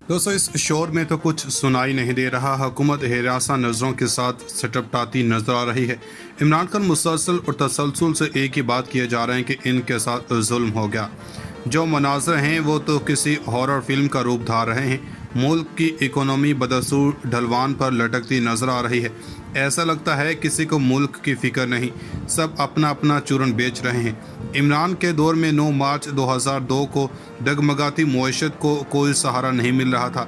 दोस्तों, इस शोर में तो कुछ सुनाई नहीं दे रहा। हुकूमत हिरासा नज़रों के साथ सटपटाती नजर आ रही है। इमरान खान मुसलसल और तसलसल से एक ही बात किए जा रहे हैं कि इनके साथ जुल्म हो गया। जो मनाज़र हैं वो तो किसी हॉरर फिल्म का रूप धार रहे हैं। मुल्क की इकोनॉमी बदसूर ढलवान पर लटकती नजर आ रही है। ऐसा लगता है किसी को मुल्क की फिक्र नहीं, सब अपना अपना चूरन बेच रहे हैं। इमरान के दौर में 9 मार्च 2002 को डगमगाती मुआशरत को कोई सहारा नहीं मिल रहा था।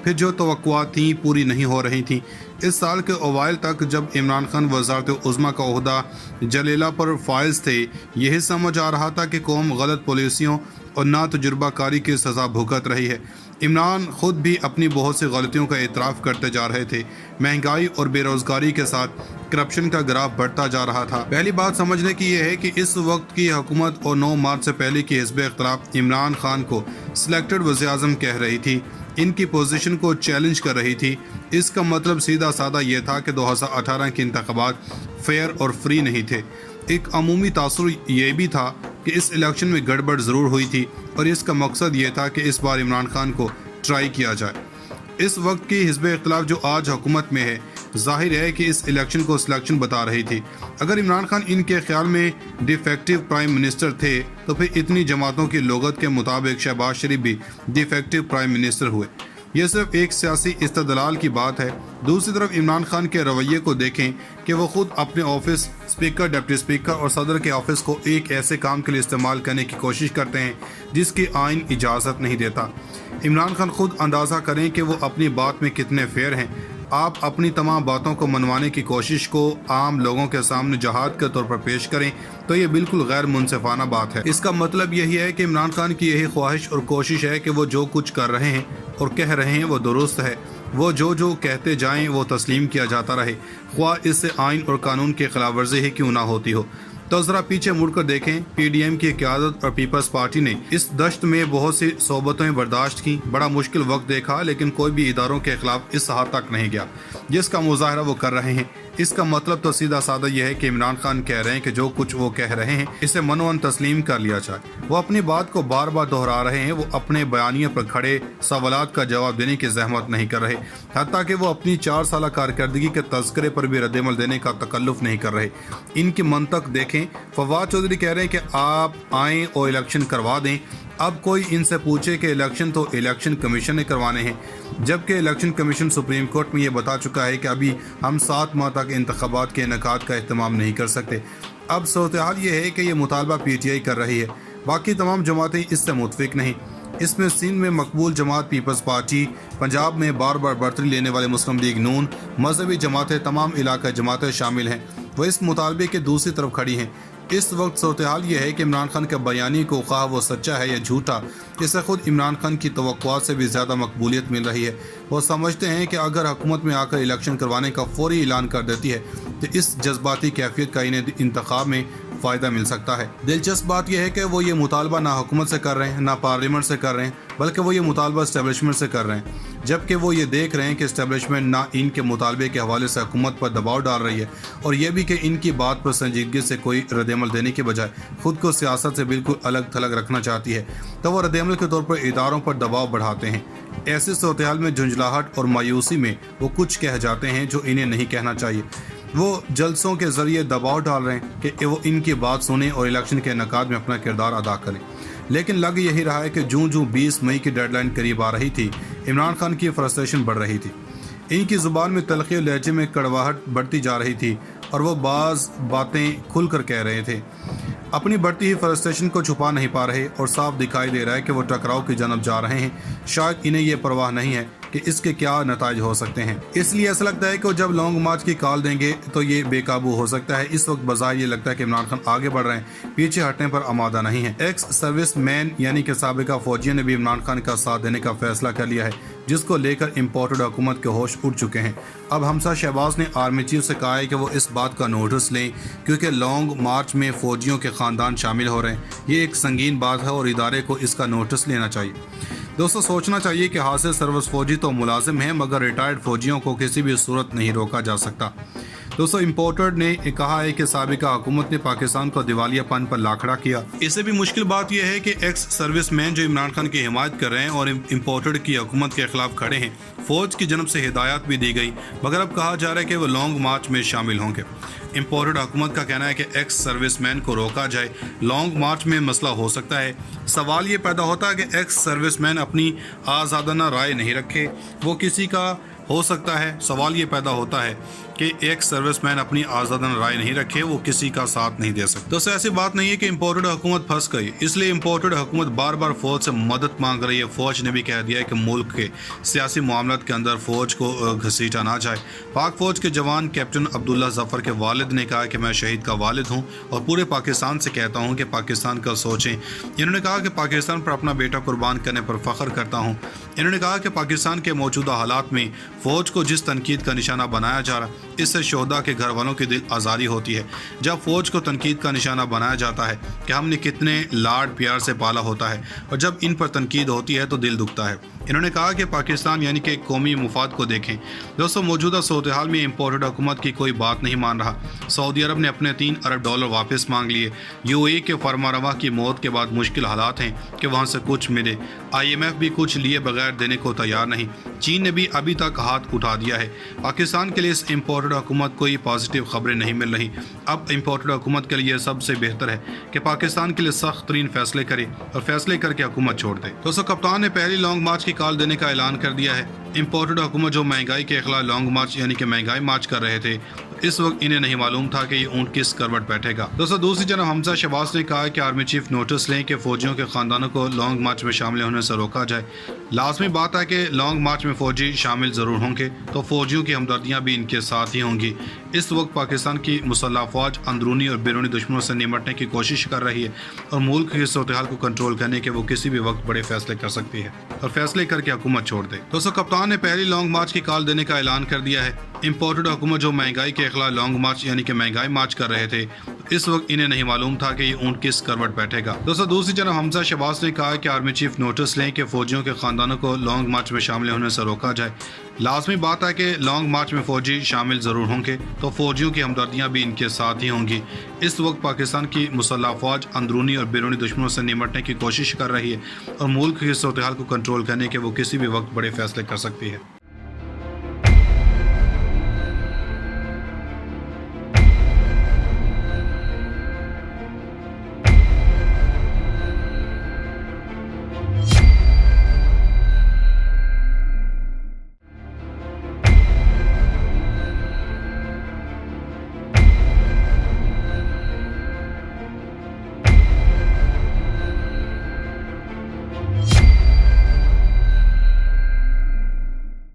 फिर जो तवक्कुआत थी पूरी नहीं हो रही थी। इस साल के अवाइल तक जब इमरान खान वज़ारत उज़्मा का ओहदा जलीला पर फाइज थे, यही समझ आ रहा था कि कौम गलत पॉलिसियों और ना तजुर्बाकारी की सज़ा भुगत रही है। इमरान खुद भी अपनी बहुत सी गलतियों का एतराफ़ करते जा रहे थे। महंगाई और बेरोज़गारी के साथ करप्शन का ग्राफ बढ़ता जा रहा था। पहली बात समझने की यह है कि इस वक्त की हुकूमत और 9 मार्च से पहले की हिज़्ब इख्तिलाफ इमरान खान को सिलेक्टेड वज़ीर-ए-आज़म कह रही थी, इनकी पोजीशन को चैलेंज कर रही थी। इसका मतलब सीधा साधा ये था कि 2018 के इंतखाबात फेयर और फ्री नहीं थे। एक अमूमी तासुर ये भी था कि इस इलेक्शन में गड़बड़ ज़रूर हुई थी और इसका मकसद ये था कि इस बार इमरान खान को ट्राई किया जाए। इस वक्त की हिज़्ब इख्तिलाफ जो आज हुकूमत में है, जाहिर है कि इस इलेक्शन को सिलेक्शन बता रही थी। अगर इमरान खान इनके ख्याल में डिफेक्टिव प्राइम मिनिस्टर थे तो फिर इतनी जमातों की लोगत के मुताबिक शहबाज शरीफ भी डिफेक्टिव प्राइम मिनिस्टर हुए। यह सिर्फ एक सियासी इस्तदलाल की बात है। दूसरी तरफ इमरान खान के रवैये को देखें कि वो खुद अपने ऑफिस, स्पीकर, डिप्टी स्पीकर और सदर के ऑफिस को एक ऐसे काम के लिए इस्तेमाल करने की कोशिश करते हैं जिसकी आइन इजाज़त नहीं देता। इमरान खान खुद अंदाज़ा करें कि वो अपनी बात में कितने फेयर हैं। आप अपनी तमाम बातों को मनवाने की कोशिश को आम लोगों के सामने जहाद के तौर पर पेश करें तो ये बिल्कुल गैर मुनसिफाना बात है। इसका मतलब यही है कि इमरान खान की यही ख्वाहिश और कोशिश है कि वो जो कुछ कर रहे हैं और कह रहे हैं वो दुरुस्त है। वो जो कहते जाएं वो तस्लीम किया जाता रहे, ख्वाह इससे आइन और कानून की खिलाफ वर्जी ही क्यों ना होती हो। तो ज़रा पीछे मुड़कर देखें, पीडीएम की क़यादत और पीपल्स पार्टी ने इस दश्त में बहुत सी सोबतें बर्दाश्त की, बड़ा मुश्किल वक्त देखा, लेकिन कोई भी इदारों के खिलाफ इस हद तक नहीं गया जिसका मुजाहरा वो कर रहे हैं। इसका मतलब तो सीधा साधा यह है कि इमरान खान कह रहे हैं कि जो कुछ वो कह रहे हैं इसे मनोवन तस्लीम कर लिया जाए। वो अपनी बात को बार बार दोहरा रहे हैं। वो अपने बयानियों पर खड़े सवालात का जवाब देने की जहमत नहीं कर रहे, हत्ता कि वो अपनी 4 साल कारकर्दगी के तज़किरे पर भी रद्द-ए-अमल देने का तकल्लुफ़ नहीं कर रहे। इनकी मंतक देखें। फवाद चौधरी कह रहे हैं कि आप आएँ और इलेक्शन करवा दें। अब कोई इनसे पूछे कि इलेक्शन तो इलेक्शन कमीशन ने करवाने हैं, जबकि इलेक्शन कमीशन सुप्रीम कोर्ट में ये बता चुका है कि अभी हम 7 माह तक इंतखाबात के इनेकाद का एहतमाम नहीं कर सकते। अब सूरत-ए-हाल ये है कि ये मुतालबा पीटीआई कर रही है, बाकी तमाम जमातें इससे मुतफिक नहीं। इसमें सिंध में मकबूल जमात पीपल्स पार्टी, पंजाब में बार बार बरतरी लेने वाले मुस्लिम लीग नून, मजहबी जमातें, तमाम इलाका जमातें शामिल हैं। वह इस मुतालबे के दूसरी तरफ खड़ी हैं। इस वक्त सूरत-ए-हाल ये है कि इमरान खान के बयानी को ख्वाह वो सच्चा है या झूठा, इसे खुद इमरान खान की तवक्कुआत से भी ज़्यादा मकबूलियत मिल रही है। वो समझते हैं कि अगर हुकूमत में आकर इलेक्शन करवाने का फौरी ऐलान कर देती है तो इस जज्बाती कैफियत का इन्हें इंतखाब में फ़ायदा मिल सकता है। दिलचस्प बात यह है कि वो ये मुतालबा ना हुकूमत से कर रहे हैं, ना पार्लियामेंट से कर रहे हैं, बल्कि वो ये मुतालबा इस्टेब्लिशमेंट से कर रहे हैं, जबकि वो ये देख रहे हैं कि इस्टेब्लिशमेंट ना इनके मुतालबे के हवाले से हुकूमत पर दबाव डाल रही है और ये भी कि इनकी बात पर संजीदगी से कोई रद्द-ए-अमल देने के बजाय खुद को सियासत से बिल्कुल अलग थलग रखना चाहती है, तो वो रद्द-ए-अमल के तौर पर इदारों पर दबाव बढ़ाते हैं। ऐसे सूरत-ए-हाल में झुंझलाहट और मायूसी में वो कुछ कह जाते हैं जो इन्हें नहीं कहना चाहिए। वो जलसों के जरिए दबाव डाल रहे हैं कि वो इनकी बात सुने और इलेक्शन के इनेकाद में अपना किरदार अदा करें। लेकिन लग यही रहा है कि जूं 20 मई की डेडलाइन करीब आ रही थी, इमरान खान की फ्रस्ट्रेशन बढ़ रही थी। इनकी ज़ुबान में तलख़ी और लहजे में कड़वाहट बढ़ती जा रही थी और वो बाज़ बातें खुल कर कह रहे थे। अपनी बढ़ती हुई फ्रस्ट्रेशन को छुपा नहीं पा रहे और साफ दिखाई दे रहा है कि वो टकराव की जानब जा रहे हैं। शायद इन्हें ये परवाह नहीं है कि इसके क्या नताइज हो सकते हैं। इसलिए ऐसा लगता है कि वो जब लॉन्ग मार्च की कॉल देंगे तो ये बेकाबू हो सकता है। इस वक्त बज़ाहिर ये लगता है कि इमरान खान आगे बढ़ रहे हैं, पीछे हटने पर आमादा नहीं है। एक्स सर्विस मैन यानी कि साबिका फौजियों ने भी इमरान खान का साथ देने का फैसला कर लिया है, जिसको लेकर इम्पोर्टेड हुकूमत के होश उड़ चुके हैं। अब हमसा शहबाज ने आर्मी चीफ से कहा है कि वो इस बात का नोटिस लें क्योंकि लॉन्ग मार्च में फ़ौजियों के ख़ानदान शामिल हो रहे हैं। ये एक संगीन बात है और इदारे को इसका नोटिस लेना चाहिए। दोस्तों, सोचना चाहिए कि हासिल सर्विस फौजी तो मुलाजिम हैं, मगर रिटायर्ड फौजियों को किसी भी सूरत नहीं रोका जा सकता। दोस्तों इम्पोर्टेड ने कहा है कि साबिका हुकूमत ने पाकिस्तान को दिवालियापन पर लाखड़ा किया। इससे भी मुश्किल बात यह है कि एक्स सर्विसमैन जो इमरान खान की हिमायत कर रहे हैं और इम्पोर्टेड की हुकूमत के खिलाफ खड़े हैं, फौज की जनब से हिदायत भी दी गई, मगर अब कहा जा रहा है कि वो लॉन्ग मार्च में शामिल होंगे। इम्पोर्टेड हुकूमत का कहना है कि एक्स सर्विसमैन को रोका जाए, लॉन्ग मार्च में मसला हो सकता है। सवाल ये पैदा होता है कि एक्स सर्विसमैन अपनी आज़ादाना राय नहीं रखे, वो किसी का हो सकता है। सवाल ये पैदा होता है कि एक सर्विसमैन अपनी आज़ादाना राय नहीं रखे, वो किसी का साथ नहीं दे सकता। तो ऐसी बात नहीं है कि इम्पोर्टेड हुकूमत फंस गई, इसलिए इम्पोर्टेड हुकूमत बार बार फौज से मदद मांग रही है। फौज ने भी कह दिया है कि मुल्क के सियासी मामलों के अंदर फौज को घसीटा ना जाए। पाक फौज के जवान कैप्टन अब्दुल्ला जफर के वालिद ने कहा कि मैं शहीद का वालिद हूँ और पूरे पाकिस्तान से कहता हूँ कि पाकिस्तान का सोचें। इन्होंने कहा कि पाकिस्तान पर अपना बेटा कुर्बान करने पर फख्र करता हूँ। इन्होंने कहा कि पाकिस्तान के मौजूदा हालात में फौज को जिस तनकीद का निशाना बनाया जा रहा है, इससे शोहदा के घर वालों की दिल आज़ारी होती है। जब फौज को तनकीद का निशाना बनाया जाता है कि हमने कितने लाड प्यार से पाला होता है, और जब इन पर तनकीद होती है तो दिल दुखता है। इन्होंने कहा कि पाकिस्तान यानी कि कौमी मुफाद को देखें। दोस्तों मौजूदा सूरत हाल में इम्पोर्टेड हुकूमत की कोई बात नहीं मान रहा। सऊदी अरब ने अपने $3 अरब वापस मांग लिए। UAE के फरमारवा की मौत के बाद मुश्किल हालात हैं कि वहाँ से कुछ मिले। IMF भी कुछ लिए बगैर देने को तैयार नहीं। चीन ने भी अभी तक हाथ उठा दिया है। पाकिस्तान के लिए इस इम्पोर्टेड हुकूमत कोई पॉजिटिव खबरें नहीं मिल रही। अब इम्पोर्टेड हुकूमत के लिए सबसे बेहतर है कि पाकिस्तान के लिए सख्त तरीन फैसले करे और फैसले करके हुकूमत छोड़ दे। दोस्तों कप्तान ने पहली लॉन्ग मार्च की कॉल देने का ऐलान कर दिया है। इम्पोर्टेड हुकूमत जो महंगाई के खिलाफ लॉन्ग मार्च यानी कि महंगाई मार्च कर रहे थे, इस वक्त इन्हें नहीं मालूम था कि ये ऊंट किस करवट बैठेगा। दोस्तों दूसरी जनरल हमजा शहबाज ने कहा कि आर्मी चीफ नोटिस लें कि फौजियों के खानदानों को लॉन्ग मार्च में शामिल होने से रोका जाए। लाजमी बात है कि लॉन्ग मार्च में फौजी शामिल ज़रूर होंगे, तो फौजियों की हमदर्दियाँ भी इनके साथ ही होंगी। इस वक्त पाकिस्तान की मुसल्लह फौज अंदरूनी और बैरूनी दुश्मनों से निपटने की कोशिश कर रही है और मुल्क की सूरत हाल को कंट्रोल करने के वो किसी भी वक्त बड़े फैसले कर सकती है और फैसले करके हुकूमत छोड़ दे। दोस्तों कप्तान ने पहली लॉन्ग मार्च की कॉल देने का ऐलान कर दिया है। इम्पोर्टेड हुकूमत जो महंगाई के खिलाफ लॉन्ग मार्च यानी कि महंगाई मार्च कर रहे थे, इस वक्त इन्हें नहीं मालूम था कि ये ऊंट किस करवट बैठेगा। दोस्तों दूसरी जनरल हमजा शहबाज ने कहा कि आर्मी चीफ नोटिस लें कि फौजियों के खानदानों को लॉन्ग मार्च में शामिल होने से रोका जाए। लाजमी बात है कि लॉन्ग मार्च में फौजी शामिल ज़रूर होंगे, तो फौजियों की हमदर्दियाँ भी इनके साथ ही होंगी। इस वक्त पाकिस्तान की मुसल्लह फौज अंदरूनी और बैरूनी दुश्मनों से निपटने की कोशिश कर रही है और मुल्क की सूरत हाल को कंट्रोल करने के वो किसी भी वक्त बड़े फैसले कर सकती है।